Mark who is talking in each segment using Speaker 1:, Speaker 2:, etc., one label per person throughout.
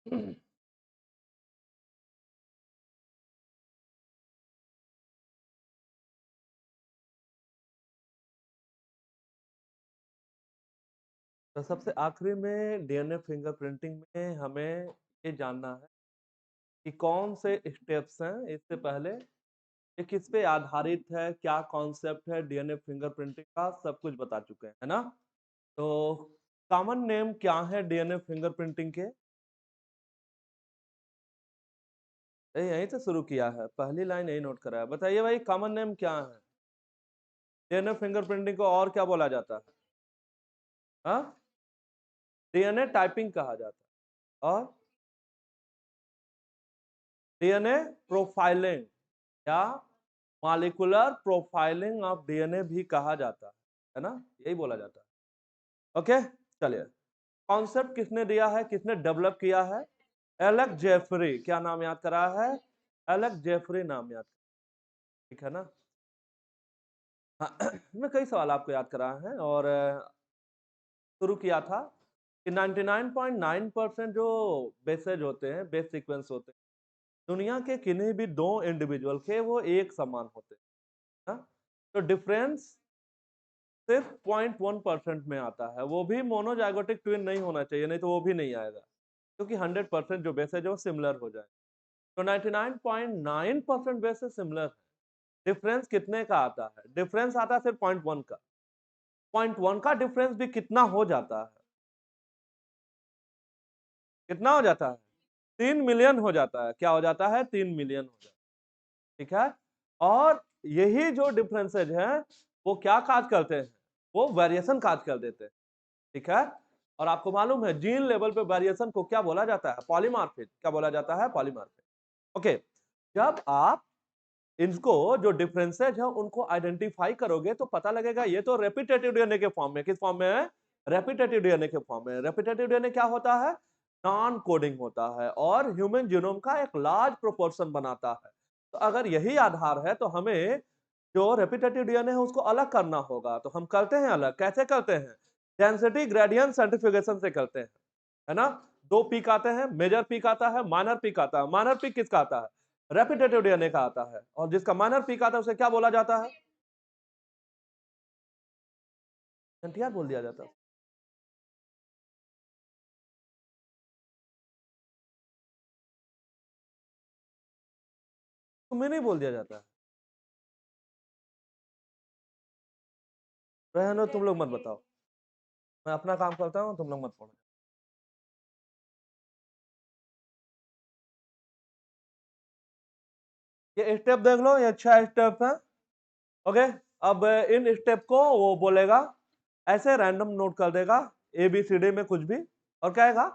Speaker 1: तो सबसे आखिरी में डीएनए फिंगरप्रिंटिंग में हमें ये जानना है कि कौन से स्टेप्स हैं इससे पहले, ये किस पे आधारित है, क्या कॉन्सेप्ट है डीएनए फिंगरप्रिंटिंग का, सब कुछ बता चुके हैं, है ना? तो कॉमन नेम क्या है डीएनए फिंगरप्रिंटिंग के? यहीं से शुरू किया है, पहली लाइन यही नोट करा है। बताइए भाई, कॉमन नेम क्या है डीएनए फिंगरप्रिंटिंग को? और क्या बोला जाता है? हाँ, डीएनए टाइपिंग कहा जाता है। और डीएनए प्रोफाइलिंग या मॉलिक्यूलर प्रोफाइलिंग ऑफ डीएनए भी कहा जाता है ना? यही बोला जाता है। ओके, चलिए। कॉन्सेप्ट किसने दिया है, किसने डेवलप किया है? Alex Jeffrey. क्या नाम याद करा है? एलेक्स जेफरी नाम याद, ठीक है ना? हाँ, मैं कई सवाल आपको याद करा है और शुरू किया था कि 99.9% जो बेसेज होते हैं, बेस सीक्वेंस होते हैं, दुनिया के किन्हीं भी दो इंडिविजुअल के वो एक समान होते हैं ना? तो डिफरेंस सिर्फ 0.1% में आता है, वो भी मोनोजाइगोटिक ट्विन नहीं होना चाहिए, नहीं तो वो भी नहीं आएगा, क्योंकि 100% जो बेसेज है वो सिमिलर हो जाए। तो 99.9% बेसेज सिमिलर है। डिफरेंस कितने का आता है? डिफरेंस आता है सिर्फ 0.1 का। 0.1 का डिफरेंस भी कितना हो जाता है? कितना हो जाता है? 3 मिलियन हो जाता है। क्या हो जाता है? 3 मिलियन हो जाता है, ठीक है? और यही जो डिफरेंसेज हैं वो क्या काज करते हैं? वो वेरिएशन काज कर देते हैं, ठीक है? और आपको मालूम है जीन लेवल पे वेरिएशन को क्या बोला जाता है? पॉलीमॉर्फिज्म। क्या बोला जाता है? पॉलीमॉर्फिज्म। ओके, जब आप इनको जो डिफरेंसेज है उनको आइडेंटिफाई करोगे तो पता लगेगा ये तो रेपिटेटिव डीएनए के फॉर्म में। किस फॉर्म में है? रेपिटेटिव डीएनए के फॉर्म में। रेपिटेटिव डीएनए क्या होता है? नॉन कोडिंग होता है और ह्यूमन जीनोम का एक लार्ज प्रोपोर्शन बनाता है। तो अगर यही आधार है तो हमें जो रेपिटेटिव डीएनए है उसको अलग करना होगा। तो हम करते हैं अलग। कैसे करते हैं? डेंसिटी ग्रेडियंट सेंट्रीफ्यूगेशन से करते हैं, है ना? दो पीक आते हैं, मेजर पीक आता है, माइनर पीक आता है। माइनर पीक किसका आता है? रेपिटेटिव डीएनए का आता है। और जिसका माइनर पीक आता है उसे क्या बोला जाता है? एनटीआर बोल दिया जाता है। तुम्हें नहीं बोल दिया जाता है। रहने दो, तुम लोग मत बताओ। मैं अपना काम करता हूँ, तुम लोग मत पढ़ो। ये स्टेप देख लो, ये 6 स्टेप है। ओके, अब इन स्टेप को वो बोलेगा, ऐसे रैंडम नोट कर देगा ABCD में कुछ भी, और कहेगा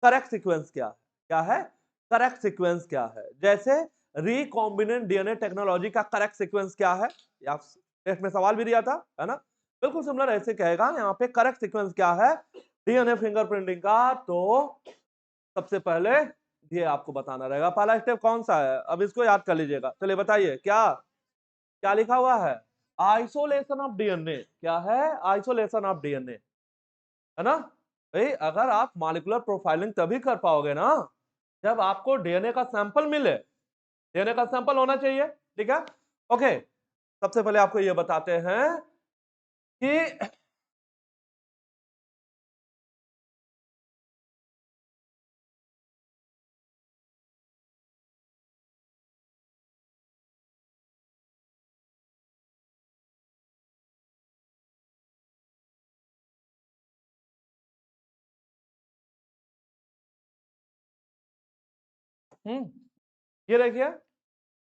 Speaker 1: करेक्ट सीक्वेंस क्या है। क्या है? करेक्ट सीक्वेंस क्या है? जैसे रिकॉम्बिनेंट डीएनए टेक्नोलॉजी का करेक्ट सीक्वेंस क्या है? टेस्ट में सवाल भी दिया था, है ना? बिल्कुल सिमिलर ऐसे कहेगा यहाँ पे करेक्ट सीक्वेंस क्या है डीएनए फिंगरप्रिंटिंग का। तो सबसे पहले ये आपको बताना रहेगा पहला स्टेप कौन सा है। अब इसको याद कर लीजिएगा। चलिए बताइए, क्या क्या लिखा हुआ है? Isolation of DNA. क्या है? आइसोलेशन ऑफ डीएनए, है ना? भाई अगर आप मॉलिक्यूलर प्रोफाइलिंग तभी कर पाओगे ना जब आपको डीएनए का सैंपल मिले। डीएनए का सैंपल होना चाहिए, ठीक है? ओके, सबसे पहले आपको ये बताते हैं कि ये देखिए,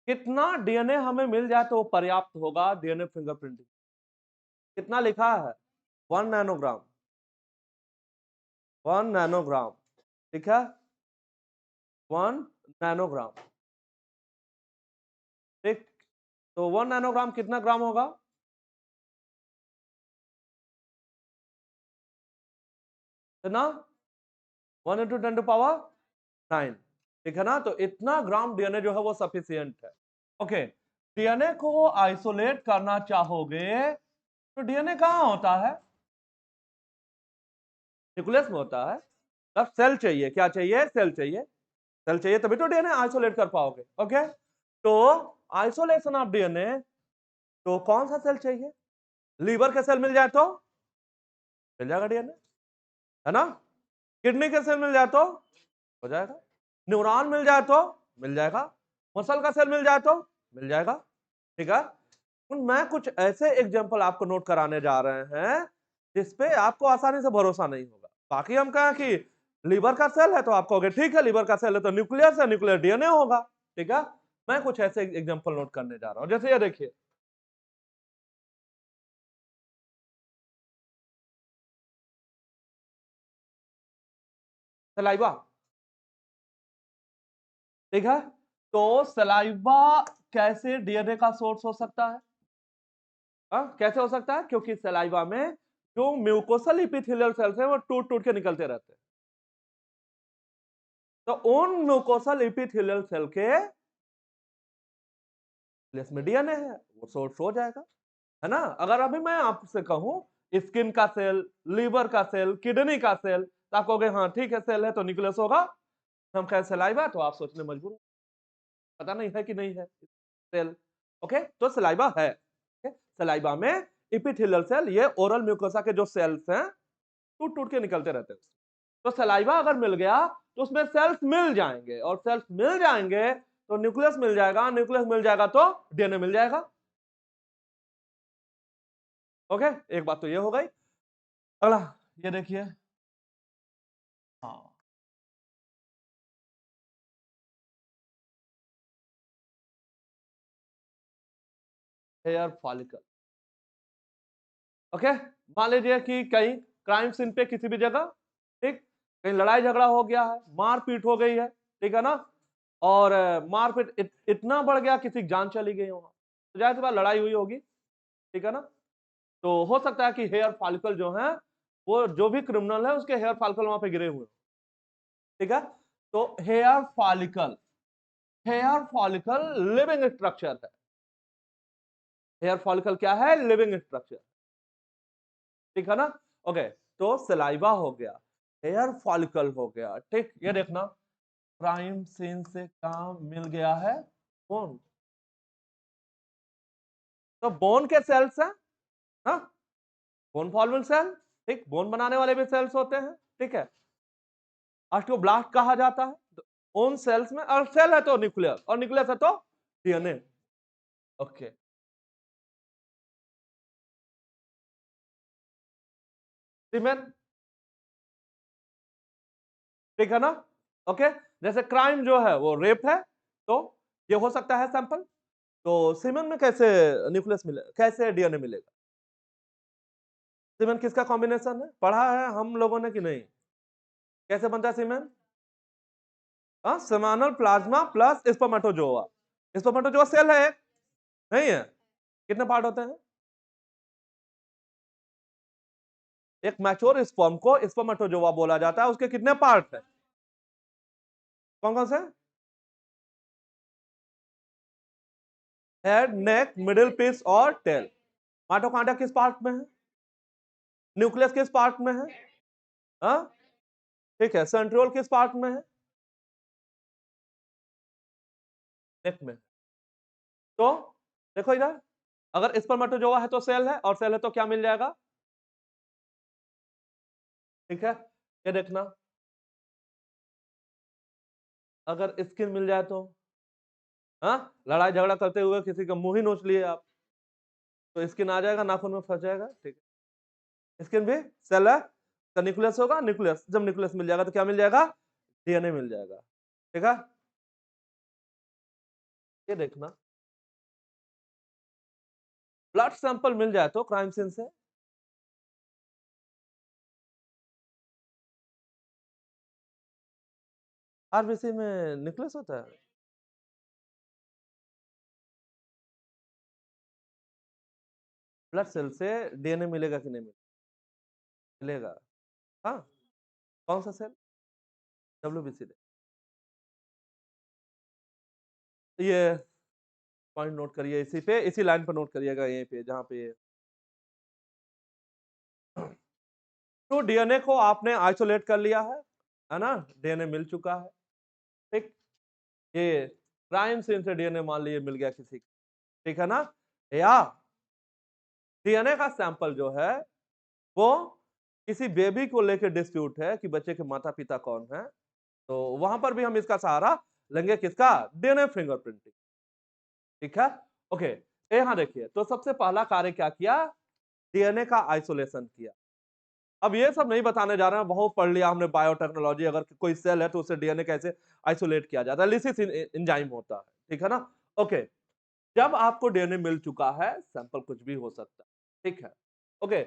Speaker 1: कितना डीएनए हमें मिल जाए तो वो पर्याप्त होगा डीएनए फिंगरप्रिंटिंग। कितना लिखा है? 1 नैनोग्राम। 1 नैनोग्राम, ठीक है? 1 नैनोग्राम, ठीक। तो 1 नैनोग्राम कितना ग्राम होगा? कितना? 1 × 10⁻⁹, ठीक है ना? तो इतना ग्राम डीएनए जो है वो सफिशियंट है। ओके, डीएनए को आइसोलेट करना चाहोगे तो डीएनए कहां होता है? न्यूक्लियस में होता है। अब सेल चाहिए, क्या चाहिए? सेल चाहिए। सेल चाहिए तभी तो डीएनए आइसोलेट कर पाओगे। ओके, तो आइसोलेशन ऑफ डीएनए, तो कौन सा सेल चाहिए? लीवर के सेल मिल जाए तो मिल जाएगा डीएनए, है ना? किडनी के सेल मिल जाए तो हो जाएगा, न्यूरॉन मिल जाए तो मिल जाएगा, मसल का सेल मिल जाए तो मिल जाएगा। ठीक है, मैं कुछ ऐसे एग्जांपल आपको नोट कराने जा रहे हैं जिसपे आपको आसानी से भरोसा नहीं होगा। बाकी हम कहें कि लीवर का सेल है तो आप कहोगे ठीक है, लीवर का सेल है तो न्यूक्लियस है, न्यूक्लियर डीएनए होगा। ठीक है, मैं कुछ ऐसे एग्जांपल नोट करने जा रहा हूं, जैसे ये देखिए, सलाइवा। ठीक है, तो सलाइवा कैसे डीएनए का सोर्स हो सकता है? कैसे हो सकता है? क्योंकि सलाइवा में जो म्यूकोसल इपिथेलियल सेल्स है वो टूट टूट के निकलते रहते हैं, तो उन म्यूकोसल इपिथेलियल सेल के प्लेस में डीएनए है, वो सोर्स हो जाएगा, है ना? अगर अभी मैं आपसे कहूं स्किन का सेल, लीवर का सेल, किडनी का सेल, तो आप कहोगे हाँ ठीक है, सेल है तो न्यूक्लियस होगा। हम कहें सलाइवा तो आप सोचने मजबूर हो, पता नहीं है कि नहीं है सेल। ओके, तो सलाइवा है। सलाइवा में इपिथेलियल सेल, ये ओरल म्यूकोसा के जो सेल्स हैं टूट टूट के निकलते रहते हैं। तो सलाइवा अगर मिल गया तो उसमें सेल्स मिल जाएंगे, और सेल्स मिल जाएंगे तो न्यूक्लियस मिल जाएगा, न्यूक्लियस मिल जाएगा तो डीएनए मिल जाएगा। ओके, एक बात तो ये हो गई। अगला ये देखिए, हाँ, हेयर फॉलिकल। ओके, मान लीजिए कि कहीं क्राइम सीन पे किसी भी जगह, ठीक, कहीं लड़ाई झगड़ा हो गया है, मारपीट हो गई है, ठीक है ना, और मारपीट इतना बढ़ गया, किसी की जान चली गई वहां, तो जाहिर सी बात लड़ाई हुई होगी, ठीक है ना। तो हो सकता है कि हेयर फॉलिकल जो है, वो जो भी क्रिमिनल है उसके हेयर फॉलिकल वहां पे गिरे हुए, ठीक है। तो हेयर फॉलिकल लिविंग स्ट्रक्चर है। हेयर फॉलिकल क्या है? लिविंग स्ट्रक्चर, ठीक है ना। ओके, तो सलाइवा हो गया, हेयर फॉलिकल हो गया, ठीक। ये देखना, क्राइम सीन से काम मिल गया है बोन, तो बोन के सेल्स हैं, हाँ, बोन फॉर्मिंग सेल, ठीक, बोन बनाने वाले भी सेल्स होते हैं, ठीक है। ऑस्टियोब्लास्ट कहा जाता है, तो उन सेल्स में, और सेल है तो न्यूक्लियस, और न्यूक्लियस है तो डीएनए। ओके, सीमेन, ठीक है ना। ओके, जैसे क्राइम जो है वो रेप है, तो ये हो सकता है सैंपल। तो सीमेन में कैसे न्यूक्लियस मिले, कैसे डीएनए मिलेगा? सीमेन किसका कॉम्बिनेशन है, पढ़ा है हम लोगों ने कि नहीं? कैसे बनता है semen? Seminal plasma plus spermatozoa. Spermatozoa cell है एक, नहीं है? कितने पार्ट होते हैं? एक मैच्योर स्पर्म को स्पर्मेटोजोआ बोला जाता है, उसके कितने पार्ट हैं? कौन कौन से? हेड, नेक, मिडिल पीस और टेल। माइटोकॉन्ड्रिया किस पार्ट में है? न्यूक्लियस किस पार्ट में है? हाँ, ठीक है। सेंट्रियोल किस पार्ट में है? नेक में। तो देखो इधर, अगर स्पर्मेटोजोआ है तो सेल है, और सेल है तो क्या मिल जाएगा? ठीक है, ये देखना, अगर स्किन मिल जाए तो, हाँ, लड़ाई झगड़ा करते हुए किसी का मुंह ही नोच लिए आप, तो स्किन आ जाएगा, नाखून में फंस जाएगा, ठीक है। स्किन भी सेल है, तो न्यूक्लियस होगा, न्यूक्लियस, जब न्यूक्लियस मिल जाएगा तो क्या मिल जाएगा? डीएनए मिल जाएगा, ठीक है। ये देखना, ब्लड सैंपल मिल जाए तो क्राइम सीन से, आरबीसी में न्यूक्लियस होता है। ब्लड सेल से डीएनए मिलेगा कि नहीं मिलेगा? हाँ, कौन सा सेल? डब्ल्यूबीसी। ये पॉइंट नोट करिए, इसी पे, इसी लाइन पर नोट करिएगा, यहीं पे जहां पे तो डीएनए को आपने आइसोलेट कर लिया है, है ना, डीएनए मिल चुका है। ठीक, ये क्राइम सीन से डीएनए मान लीजिए मिल गया किसी का, ठीक है ना, या डीएनए का सैंपल जो है वो किसी बेबी को लेकर डिस्प्यूट है कि बच्चे के माता पिता कौन है, तो वहां पर भी हम इसका सहारा लेंगे, किसका, डीएनए फिंगरप्रिंटिंग। ठीक है, ओके, यहां देखिए, तो सबसे पहला कार्य क्या किया, डीएनए का आइसोलेशन किया। अब ये सब नहीं बताने जा रहे हैं, बहुत पढ़ लिया हमने बायोटेक्नोलॉजी, अगर कोई सेल है तो उसे डीएनए कैसे आइसोलेट किया जाता है, लिसिस एंजाइम होता है, ठीक है ना, ओके। जब आपको डीएनए मिल चुका है, सैंपल कुछ भी हो सकता है, ठीक है, ओके,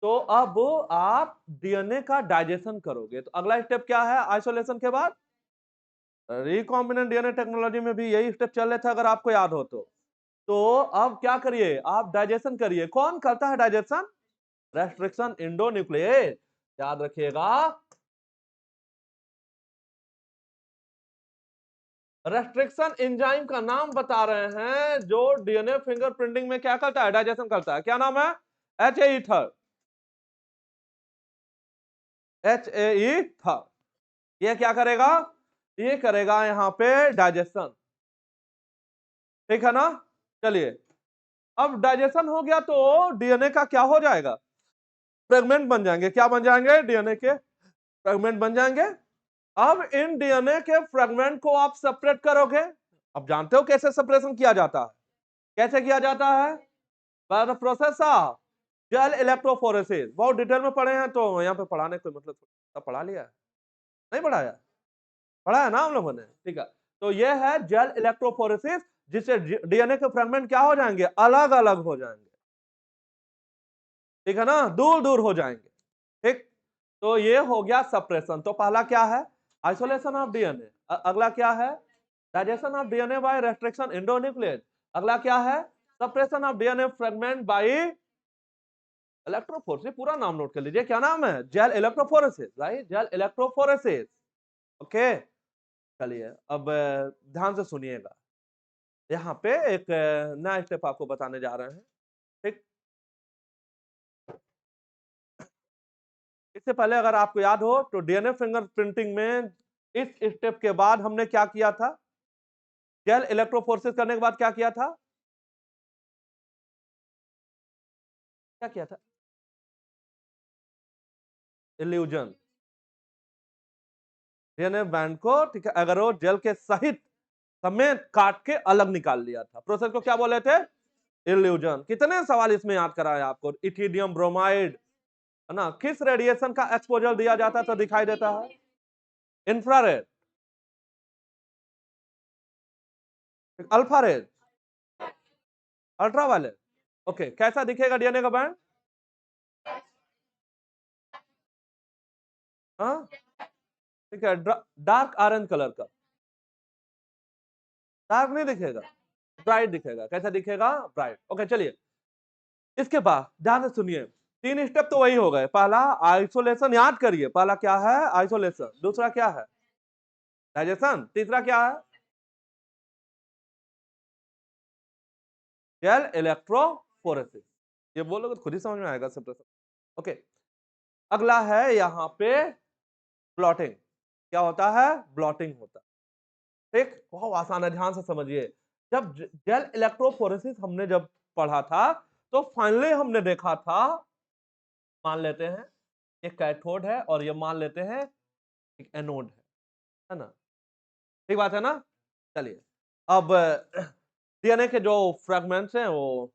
Speaker 1: तो अब आप डीएनए का डाइजेशन करोगे, तो अगला स्टेप क्या है आइसोलेशन के बाद, रिकॉम्बिनेंट डीएनए टेक्नोलॉजी में भी यही स्टेप चल रहे थे, अगर आपको याद हो तो अब क्या करिए, आप डाइजेशन करिए। कौन करता है डाइजेशन, रेस्ट्रिक्शन एंडोन्यूक्लियेज, याद रखिएगा, रेस्ट्रिक्शन एंजाइम का नाम बता रहे हैं जो डीएनए फिंगरप्रिंटिंग में क्या करता है, डाइजेशन करता है, क्या नाम है, HAE थर्ड, HAE थर्ड, ये क्या करेगा, ये करेगा यहां पे डाइजेशन, ठीक है ना। चलिए, अब डाइजेशन हो गया तो डीएनए का क्या हो जाएगा, फ्रेगमेंट बन जाएंगे, क्या बन जाएंगे, डीएनए के फ्रेगमेंट बन जाएंगे। अब इन डीएनए के फ्रेगमेंट को आप सेपरेट करोगे, अब जानते हो कैसे सेपरेशन किया जाता है, कैसे किया जाता है, by the process of gel electrophoresis, बहुत डिटेल में पढ़े हैं, तो यहाँ पे पढ़ाने कोई मतलब, सब पढ़ा लिया है, नहीं पढ़ाया, पढ़ा है ना हम लोगों ने, ठीक है। तो ये है जेल इलेक्ट्रोफोरेसिस, जिससे डीएनए के फ्रेगमेंट क्या हो जाएंगे, अलग अलग हो जाएंगे, ठीक है ना, दूर दूर हो जाएंगे, ठीक। तो ये हो गया सेपरेशन, तो पहला क्या है, आइसोलेशन ऑफ डीएनए, अगला क्या है, digestion of DNA by restriction endonuclease, अगला क्या है, separation of DNA fragment by electrophoresis, पूरा नाम नोट कर लीजिए, क्या नाम है, gel electrophoresis, right, gel electrophoresis, okay. चलिए, अब ध्यान से सुनिएगा, यहाँ पे एक नया स्टेप आपको बताने जा रहे हैं, ठीक। इससे पहले अगर आपको याद हो तो डीएनए फिंगरप्रिंटिंग में इस स्टेप के बाद हमने क्या किया था, जेल इलेक्ट्रोफोरेसिस करने के बाद क्या किया था, क्या किया था, इल्यूजन, डीएनए बैंड को, ठीक है, अगर वो जेल के सहित समेत काट के अलग निकाल लिया था, प्रोसेस को क्या बोले थे, इल्यूजन। कितने सवाल इसमें याद कराए आपको, इथिडियम ब्रोमाइड, है ना, किस रेडिएशन का एक्सपोजर दिया जाता तो दिखाई देता है, infrared, alpha red, ultraviolet, okay, कैसा दिखेगा डीएनए का बैंड, हाँ, ठीक है, डार्क ऑरेंज कलर का, डार्क नहीं दिखेगा, ब्राइट दिखेगा, कैसा दिखेगा, ब्राइट, ओके। चलिए, इसके बाद ध्यान से सुनिए, तीन स्टेप तो वही हो गए, पहला आइसोलेशन, याद करिए, पहला क्या है, आइसोलेशन, दूसरा क्या है, डाइजेशन, तीसरा क्या है, जेल इलेक्ट्रोफोरेसिस, ये बोलोगे तो खुद ही समझ में आएगा सब, ओके। अगला है यहाँ पे ब्लॉटिंग, क्या होता है, ब्लॉटिंग होता है, ठीक, बहुत आसान है, ध्यान से समझिए। जब जेल इलेक्ट्रोफोरेसिस हमने जब पढ़ा था, तो फाइनली हमने देखा था, मान लेते हैं एक कैथोड है और ये मान लेते हैं एक एनोड है ना, ठीक बात है ना। चलिए, अब डीएनए के जो फ्रेगमेंट्स हैं वो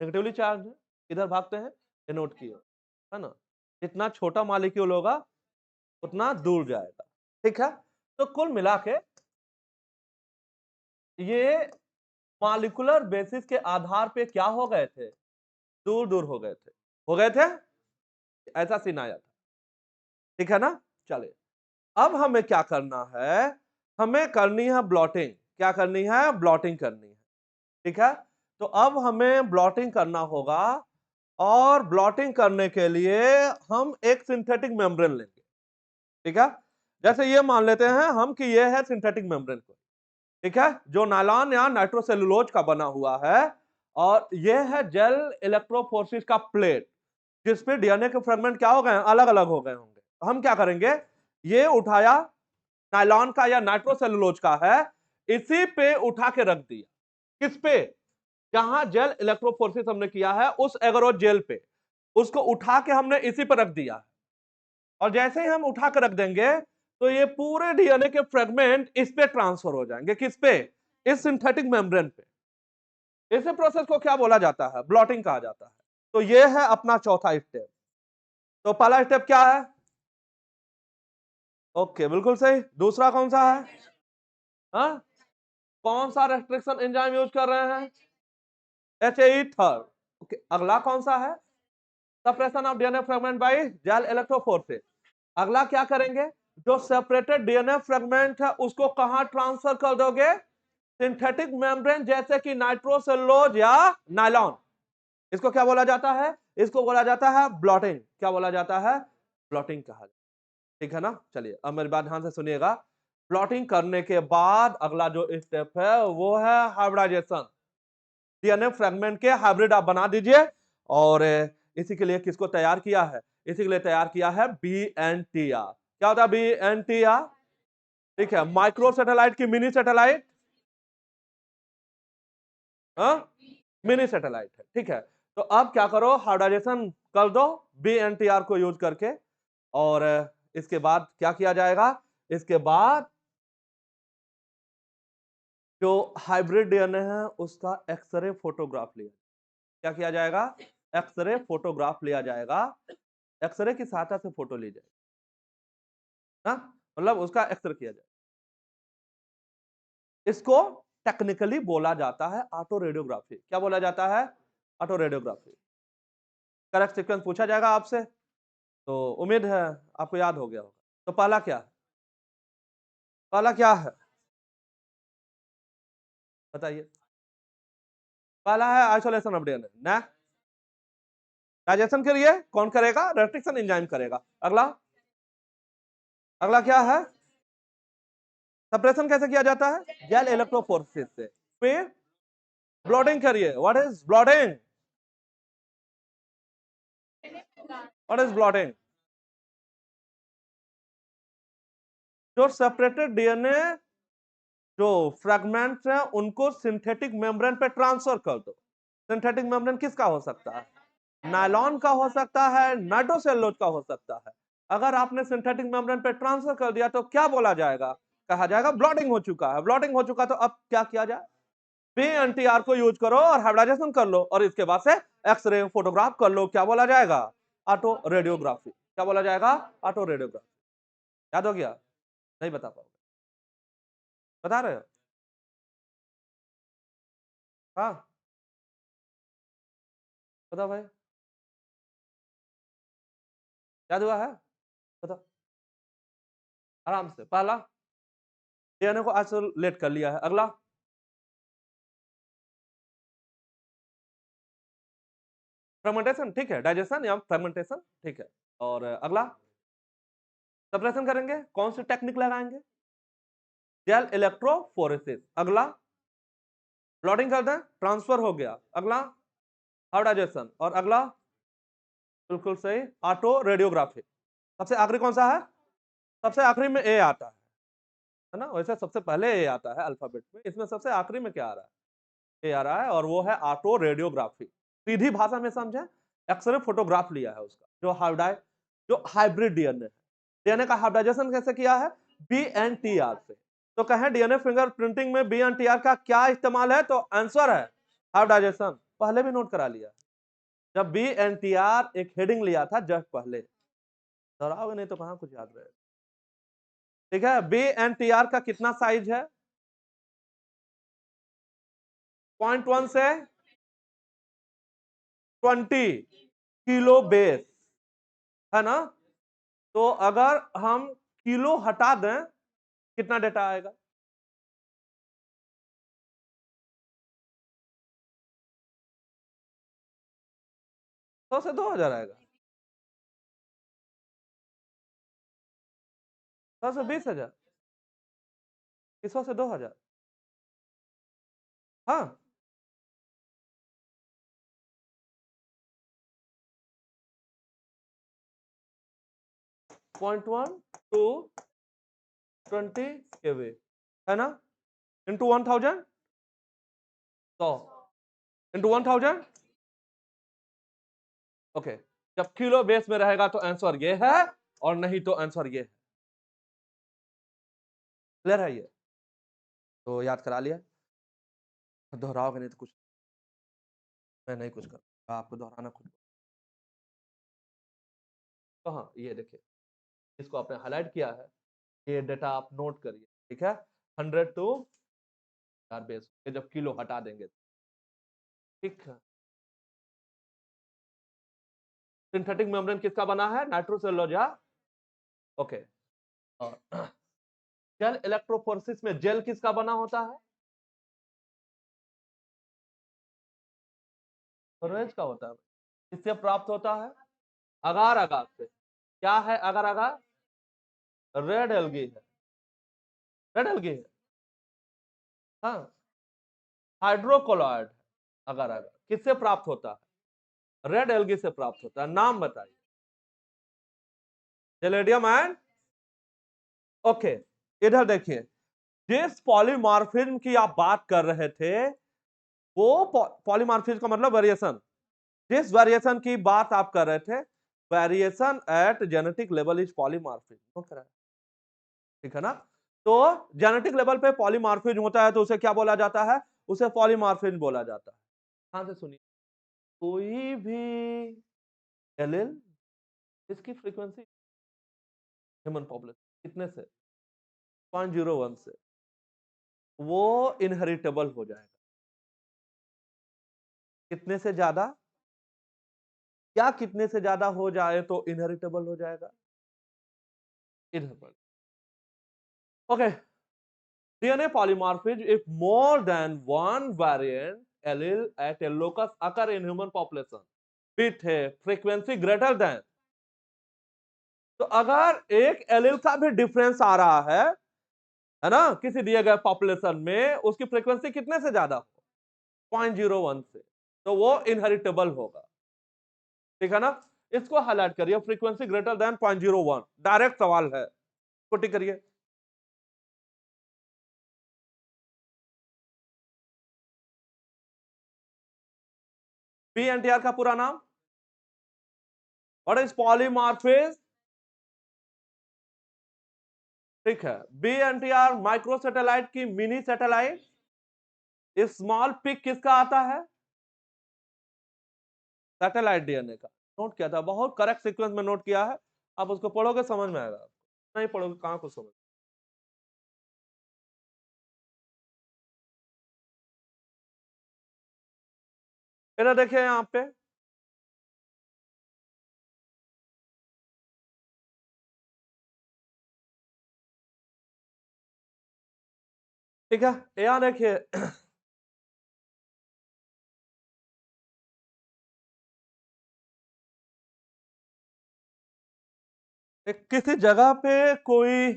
Speaker 1: नेगेटिवली चार्ज है, इधर भागते हैं एनोड की ओर, है ना, जितना छोटा मॉलिक्यूल होगा उतना दूर जाएगा, ठीक है। तो कुल मिला के ये मॉलिक्यूलर बेसिस के आधार पे क्या हो गए थे, दूर दूर हो गए थे, हो गए थे, ऐसा सीन आया था, ठीक है ना। चलिए, अब हमें क्या करना है, हमें करनी है ब्लॉटिंग, क्या करनी है, ब्लॉटिंग करनी है, ठीक है। तो अब हमें ब्लॉटिंग करना होगा, और ब्लॉटिंग करने के लिए हम एक सिंथेटिक मेम्ब्रेन लेंगे, ठीक है। जैसे ये मान लेते हैं हम कि ये है सिंथेटिक मेम्ब्रेन को, ठीक है, जो नायलॉन या नाइट्रोसेलुलोज का बना हुआ है, और ये है जेल इलेक्ट्रोफोरेसिस का प्लेट, जिसपे डीएनए के फ्रेगमेंट क्या हो गए, अलग अलग हो गए होंगे। तो हम क्या करेंगे, ये उठाया नायलॉन का या नाइट्रोसेलुलोज का है, इसी पे उठा के रख दिया। किस पे? जहां जेल इलेक्ट्रोफोरेसिस हमने किया है उस एगरोज जेल पे, उसको उठा के हमने इसी पे रख दिया। और जैसे ही हम उठा के रख देंगे तो ये पूरे डीएनए के फ्रेगमेंट इस पे ट्रांसफर हो जाएंगे। किस पे? इस सिंथेटिक मेम्ब्रेन पे। इस प्रोसेस को क्या बोला जाता है? ब्लॉटिंग कहा जाता है। तो ये है अपना चौथा स्टेप। तो पहला स्टेप क्या है? ओके, बिल्कुल सही। दूसरा कौन सा है? हाँ, कौन सा रेस्ट्रिक्शन एंजाइम यूज कर रहे हैं? HAE third. ओके, अगला कौन सा है? Suppression of DNA fragment by gel electrophoresis. अगला क्या करेंगे? जो सेपरेटेड डीएनए फ्रेगमेंट है उसको कहां ट्रांसफर कर दोगे? सिंथेटिक मेम्ब्रेन, जैसे कि नाइट्रोसेलुलोज या नायलॉन। इसको क्या बोला जाता है? इसको बोला जाता है ब्लॉटिंग। क्या बोला जाता है? ब्लॉटिंग कहा जाता है। ठीक है ना? चलिए अब मेरी बात ध्यान से सुनिएगा। प्लॉटिंग करने के बाद अगला जो स्टेप है वो है हाइब्रिडाइजेशन। डीएनए फ्रेगमेंट के हाइब्रिड आप बना दीजिए। और इसी के लिए किसको तैयार किया है? इसी के लिए तैयार किया है BNTR। क्या होता है BNTR? ठीक है, माइक्रो सैटेलाइट की मिनी सैटेलाइट। हाँ, मिनी सैटेलाइट है। ठीक है, तो अब क्या करो? हाइब्रिडाइजेशन कर दो BNTR को यूज करके। और इसके बाद क्या किया जाएगा? इसके बाद जो हाइब्रिड डीएनए है उसका एक्सरे फोटोग्राफ लिया। क्या किया जाएगा? एक्सरे फोटोग्राफ लिया जाएगा। एक्सरे की सहायता से फोटो ली जाएगी ना, मतलब उसका एक्सरे किया जाए। इसको टेक्निकली बोला जाता है ऑटो रेडियोग्राफी। क्या बोला जाता है? Auto radiography. करेक्ट सीक्वेंस पूछा जाएगा आपसे, तो उम्मीद है आपको याद हो गया होगा। तो पहला क्या है? पहला क्या है बताइए? पहला है आइसोलेशन ऑफ डीएनए ना। डाइजेशन के लिए कौन करेगा? रेस्ट्रिक्शन एंजाइम करेगा। अगला, अगला क्या है? सप्रेशन कैसे किया जाता है? जेल इलेक्ट्रोफोरेसिस से। फिर ब्लॉटिंग करिए। What is blotting? What is blotting? जो सेपरेटेड डीएनए जो फ्रेगमेंट्स हैं उनको सिंथेटिक मेम्ब्रेन पे ट्रांसफर कर दो। सिंथेटिक मेम्ब्रेन किसका हो सकता है? नायलॉन का हो सकता है, नाइट्रोसेलुलोज का हो सकता है। अगर आपने सिंथेटिक मेम्ब्रेन पे ट्रांसफर कर दिया तो क्या बोला जाएगा? कहा जाएगा ब्लॉटिंग हो चुका है। ब्लॉटिंग हो चुका तो अब क्या किया जाए? BNTR को यूज करो और हाइब्रिडाइजेशन कर लो और इसके बाद से एक्सरे फोटोग्राफ कर लो। क्या बोला जाएगा? Auto radiography. क्या बोला जाएगा? Auto radiography. याद हो गया? नहीं बता पाओगे? बता रहे हो? हाँ, बताओ भाई। याद हुआ है? बताओ आराम से। पहला, डीएनए को आइसोलेट कर लिया है। अगला, फ्रेगमेंटेशन। ठीक है, डाइजेशन या फ्रेगमेंटेशन। ठीक है, और अगला सप्रेशन करेंगे। कौन सी टेक्निक लगाएंगे? Jail electrophoresis. अगला, ब्लॉटिंग कर दें, ट्रांसफर हो गया। अगला, हाइब्रिडाइजेशन। और अगला, बिल्कुल सही, ऑटो रेडियोग्राफी। सबसे आखिरी कौन सा है? सबसे आखिरी में ए आता है ना? वैसे सबसे पहले ए आता है अल्फाबेट में, इसमें सबसे आखिरी में क्या आ रहा है? ए आ रहा है, और वो है ऑटो रेडियोग्राफी। सीधी भाषा में समझे, एक्सरे फोटोग्राफ लिया है उसका। जो हाइब्रिड डीएनए है, डीएनए का हाइब्रिडाइजेशन कैसे किया है? BNTR से। तो कहें डीएनए फिंगरप्रिंटिंग में BNTR का क्या इस्तेमाल है? तो आंसर है हाइब्रिडाइजेशन। पहले भी नोट करा लिया। जब BNTR एक हेडिंग लिया था जस्ट पहले, दोहराओगे नहीं तो कहां कुछ याद रहे। ठीक है, BNTR का कितना साइज है? 0.1 से 20 किलो बेस, है ना? तो अगर हम किलो हटा दें, कितना डेटा आएगा? 100 से 2000 आएगा। 100 से 20,000 कि 100 से 2000? हाँ, 0.1 to 20 kV है ना, इंटू 1000 100 इंटू 1000 ओके। जब किलो बेस में रहेगा तो आंसर ये है और नहीं तो आंसर ये है। क्लियर है ये? तो याद करा लिया, दोहराओगे नहीं तो कुछ, मैं नहीं कुछ करूंगा, आपको दोहराना खुद। तो हाँ ये देखिए, इसको आपने हाईलाइट किया है, ये डेटा आप नोट करिए, ठीक है। 100 टू बेस जब किलो हटा देंगे, ठीक है। सिंथेटिक मेम्ब्रेन किसका बना है? नाइट्रोसेलुलोजा, ओके। और जेल इलेक्ट्रोफोरेसिस में जेल किसका बना होता है? रोएज का होता है। किससे प्राप्त होता है? अगार अगार से। क्या है अगार अगार? रेड एल्गी है, रेड एल्गी है, हाँ। हाइड्रोकोलॉइड अगार अगार किससे प्राप्त होता है? रेड एल्गी से प्राप्त होता है। नाम बताइए। Gelidium and, okay. इधर देखिए, जिस पॉलीमॉर्फिज्म की आप बात कर रहे थे, वो पॉलीमॉर्फिज्म का मतलब वेरिएशन, जिस वेरिएशन की बात आप कर रहे थे, variation at genetic level is polymorphism, note करा, ठीक है ना। तो जेनेटिक लेवल पे पॉलीमॉर्फिज्म होता है तो उसे क्या बोला जाता है? उसे पॉलीमॉर्फिज्म बोला जाता है। ध्यान से सुनिए, कोई भी एलील, इसकी फ्रीक्वेंसी ह्यूमन पॉपुलेशन कितने से? 0.01 से वो इनहेरिटेबल हो जाएगा। कितने से ज्यादा? क्या कितने से ज्यादा हो जाए तो इनहेरिटेबल हो जाएगा? Inheritable, okay. DNA polymorphism if more than one variant allele at a locus occur in human population with a frequency greater than, तो अगर एक एलील का भी डिफरेंस आ रहा है ना, किसी दिए गए पॉपुलेशन में, उसकी फ्रीक्वेंसी कितने से ज्यादा हो? 0.01 से, तो वो इनहेरिटेबल होगा, ठीक है ना। इसको हाईलाइट करिए, फ्रीक्वेंसी ग्रेटर देन 0.01, डायरेक्ट सवाल है, टिक करिए। PNTR का पूरा नाम? What is polymorphism? ठीक है। BNTR माइक्रो सैटेलाइट की मिनी सैटेलाइट। स्मॉल पिक किसका आता है? सैटेलाइट DNA का। नोट किया था, बहुत करेक्ट सीक्वेंस में नोट किया है। आप उसको पढ़ोगे समझ में आएगा, नहीं पढ़ोगे कहां को समझ। इधर देखिए यहाँ पे, ठीक है। यहाँ देखिए किसी जगह पे कोई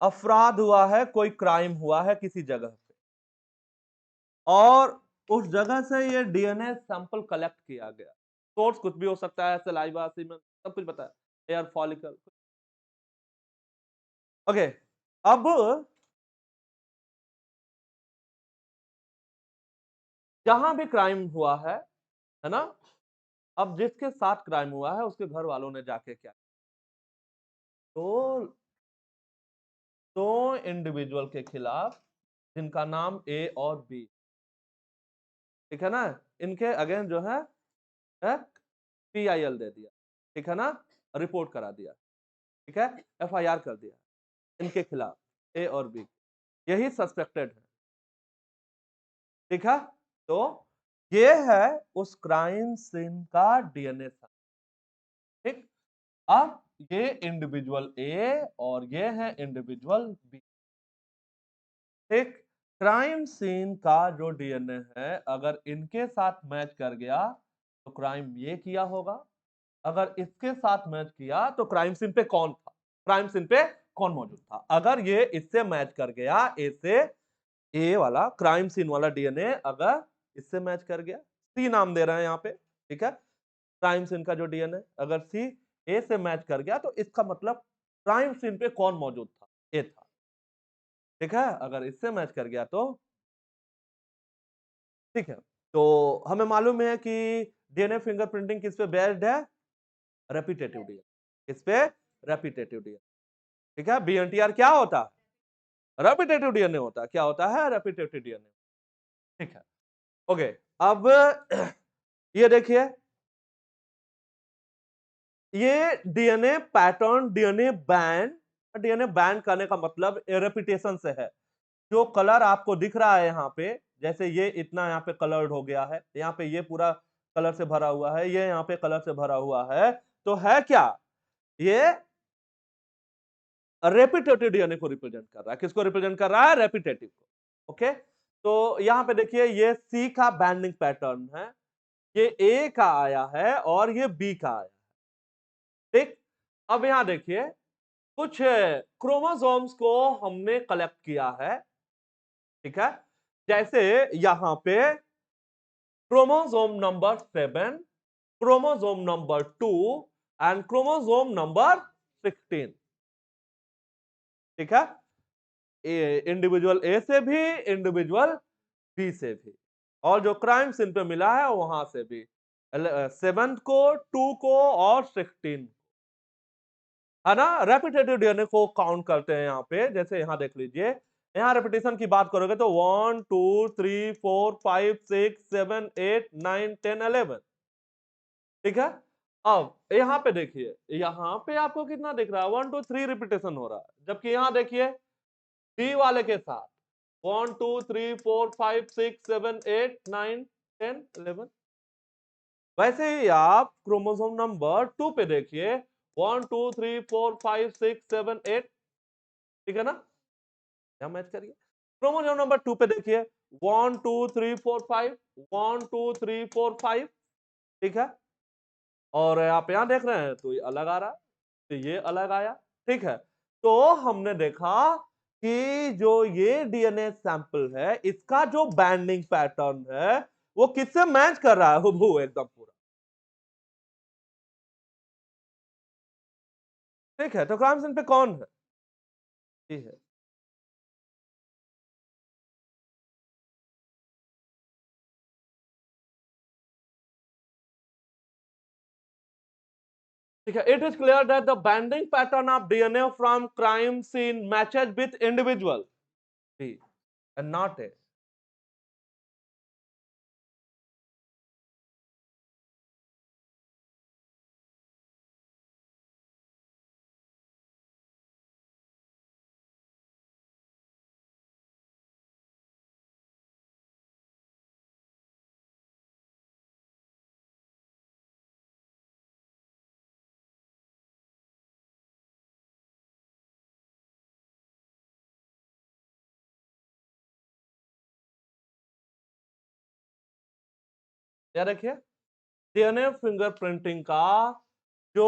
Speaker 1: अपराध हुआ है, कोई क्राइम हुआ है किसी जगह पे, और उस जगह से ये DNA सैंपल कलेक्ट किया गया। सोर्स कुछ भी हो सकता है, सलाइवा, सीमेन, सब कुछ बताया, एयर फॉलिकल, ओके। अब जहां भी क्राइम हुआ है ना, अब जिसके साथ क्राइम हुआ है उसके घर वालों ने जाके क्या, तो दो इंडिविजुअल के खिलाफ, जिनका नाम ए और बी, ठीक है ना, इनके अगेंस्ट जो है PIL दे दिया, ठीक है ना, रिपोर्ट करा दिया, ठीक है, FIR कर दिया इनके खिलाफ, ए और बी, यही सस्पेक्टेड है, ठीक है। तो ये है उस क्राइम सीन का DNA, ठीक। अब ये इंडिविजुअल ए और ये है इंडिविजुअल बी, ठीक। क्राइम सीन का जो DNA है अगर इनके साथ मैच कर गया तो क्राइम ये किया होगा, अगर इसके साथ मैच किया तो क्राइम सीन पे कौन था, क्राइम सीन पे कौन मौजूद था। अगर ये इससे मैच कर गया, ए से, ए वाला क्राइम सीन वाला DNA अगर इससे मैच कर गया, सी नाम दे रहे हैं यहाँ पे, ठीक है, क्राइम सीन का जो DNA अगर सी ए से मैच कर गया तो इसका मतलब क्राइम सीन पे कौन मौजूद था? ए था। ठीक है, अगर इससे मैच कर गया तो ठीक है। तो हमें मालूम है कि डीएनए फिंगरप्रिंटिंग किस पे बेस्ड है? Repetitive DNA. किस पे? Repetitive DNA. ठीक है, बीएनटीआर क्या होता है? रेपिटेटिव डीएनए होता है। क्या होता है? Repetitive DNA. ठीक है, ओके। अब ये देखिए, ये डीएनए पैटर्न, डीएनए बैंड करने का मतलब रेपिटेशन से है। जो कलर आपको दिख रहा है यहाँ पे, जैसे ये इतना यहाँ पे कलर्ड हो गया है, यहाँ पे ये पूरा कलर से भरा हुआ है, ये यहाँ पे कलर से भरा हुआ है, तो है क्या? ये रेपिटेटिव डीएनए को रिप्रेजेंट कर रहा है। किसको रिप्रेजेंट कर रहा है? रेपिटेटिव को। ओके, तो यहाँ पे देखिए, ये सी का बैंडिंग पैटर्न है, ये ए का आया है और ये बी का आया है। ठीक, अब यहाँ देखिए, कुछ क्रोमोसोम्स को हमने कलेक्ट किया है। ठीक है, जैसे यहां पे chromosome number 7, chromosome number 2 and chromosome number 16। ठीक है, इंडिविजुअल ए से भी, इंडिविजुअल बी से भी, और जो क्राइम सीन पे मिला है वहां से भी, 7 को, 2 को और 16, है ना। रेपिटेटिव डीएनए को काउंट करते हैं यहाँ पे। जैसे यहाँ देख लीजिए, यहाँ रेपिटेशन की बात करोगे तो 1 2 3 4 5 6 7 8 9 10 11। ठीक है, अब यहाँ पे देखिए, यहाँ पे आपको कितना दिख रहा है? 1 2 3 रिपीटेशन हो रहा है, जबकि यहाँ देखिए डी वाले के साथ 1 2 3 4 5 6 7 8 9 10 11। वैसे ही आप क्रोमोसोम नंबर 2 पे देखिए, 1 2 3 4 5 6 7 8। ठीक है ना, क्या मैच करिए। क्रोमोसोम नंबर 2 पे देखिए, 1 2 3 4 5, 1 2 3 4 5। ठीक है, और आप यहां देख रहे हैं तो ये अलग आ रहा है, तो ये अलग आया। ठीक है, तो हमने देखा कि जो ये डीएनए सैंपल है, इसका जो बैंडिंग पैटर्न है वो किससे मैच कर रहा है? हुबहू एकदम पूरा। ठीक है, तो क्राइम सीन पे कौन है? ठीक है, ठीक है, it is clear that the banding pattern of DNA from crime scene matches with individual B and not A. या देखिए, डीएनए फिंगरप्रिंटिंग का जो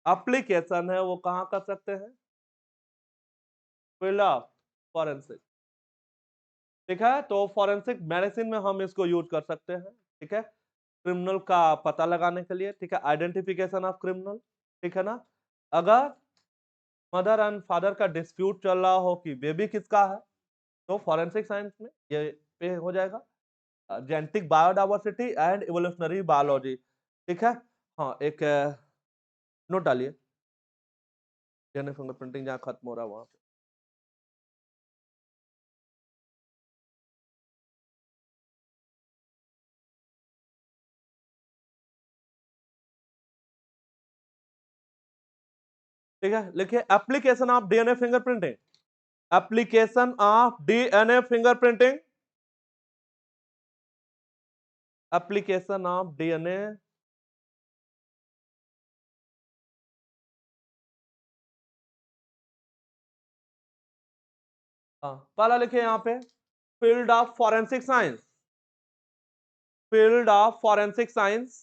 Speaker 1: एप्लीकेशन है वो कहाँ कर सकते हैं? Field of forensic. ठीक है, तो फॉरेंसिक मेडिसिन में हम इसको यूज कर सकते हैं। ठीक है, क्रिमिनल का पता लगाने के लिए। ठीक है, आइडेंटिफिकेशन ऑफ क्रिमिनल। ठीक है ना, अगर मदर एंड फादर का डिस्प्यूट चल रहा हो कि बेबी किसका है, तो फॉरेंसिक साइंस में ये पे हो जाएगा। Genetic biodiversity and evolutionary biology. ठीक है, हाँ, एक नोट डालिए, डीएनए फिंगरप्रिंटिंग जहाँ खत्म हो रहा है वहां पे। ठीक है, लिखिए application of DNA fingerprinting. Application of DNA fingerprinting. Application of DNA. हाँ, पहला लिखिए यहाँ पे, field of forensic science. Field of forensic science.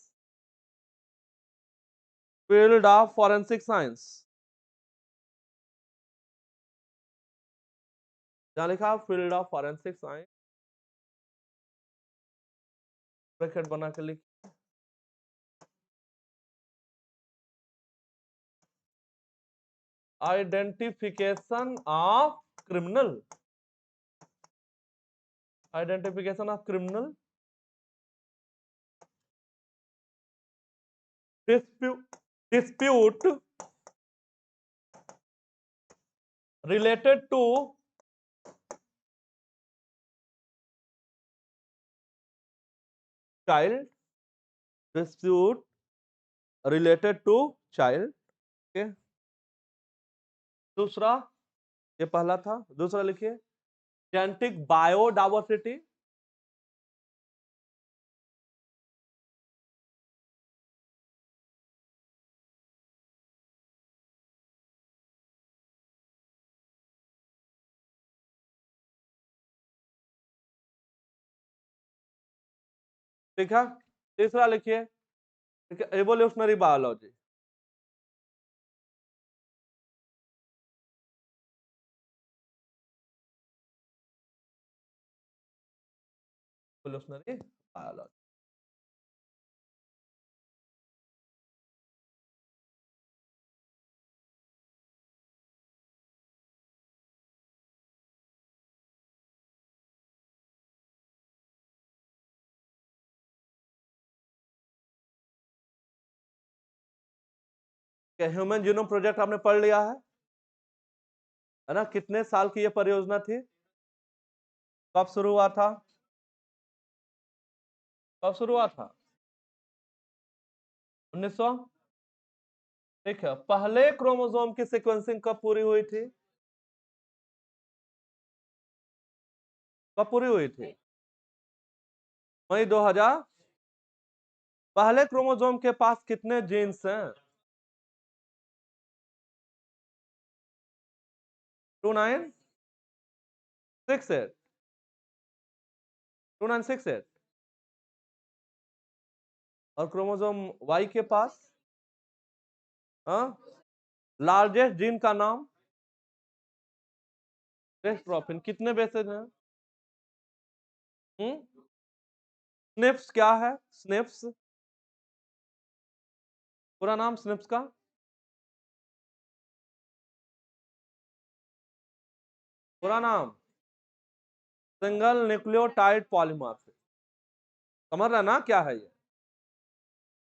Speaker 1: Field of forensic science. जहाँ लिखा field of forensic science, bracket बना के लिख। Identification of criminal, identification of criminal, dispute related to child, dispute related to child। Okay, दूसरा, ये पहला था, दूसरा लिखिए जेनेटिक बायोडाइवर्सिटी, ठीक है। तीसरा लिखिए evolutionary biology, evolutionary biology. Human genome project आपने पढ़ लिया है ना? कितने साल की ये परियोजना थी? कब शुरू हुआ था? कब शुरू हुआ था? 1900। ठीक है, पहले क्रोमोसोम की सीक्वेंसिंग कब पूरी हुई थी? कब पूरी हुई थी? मई 2000। पहले क्रोमोसोम के पास कितने जीन्स हैं? 2968, 2968। और क्रोमोसोम वाई के पास लार्जेस्ट जीन का नाम? डिस्ट्रोफिन। कितने बेसेज हैं? स्निप्स क्या है? स्निप्स पूरा नाम स्निप्स का? पूरा नाम सिंगल न्यूक्लियोटाइड पॉलीमर। समझ रहे ना क्या है ये?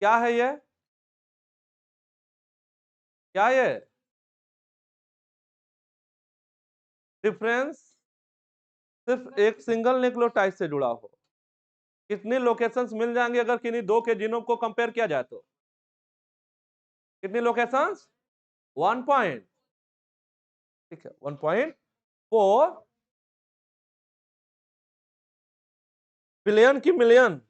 Speaker 1: क्या है ये? क्या ये? डिफरेंस सिर्फ एक सिंगल न्यूक्लियोटाइड से जुड़ा हो। कितनी लोकेशंस मिल जाएंगे अगर किन्हीं दो के जीनोम को कंपेयर किया जाए तो? कितनी लोकेशंस? 1 पॉइंट, ठीक है, 1.4 बिलियन की मिलियन।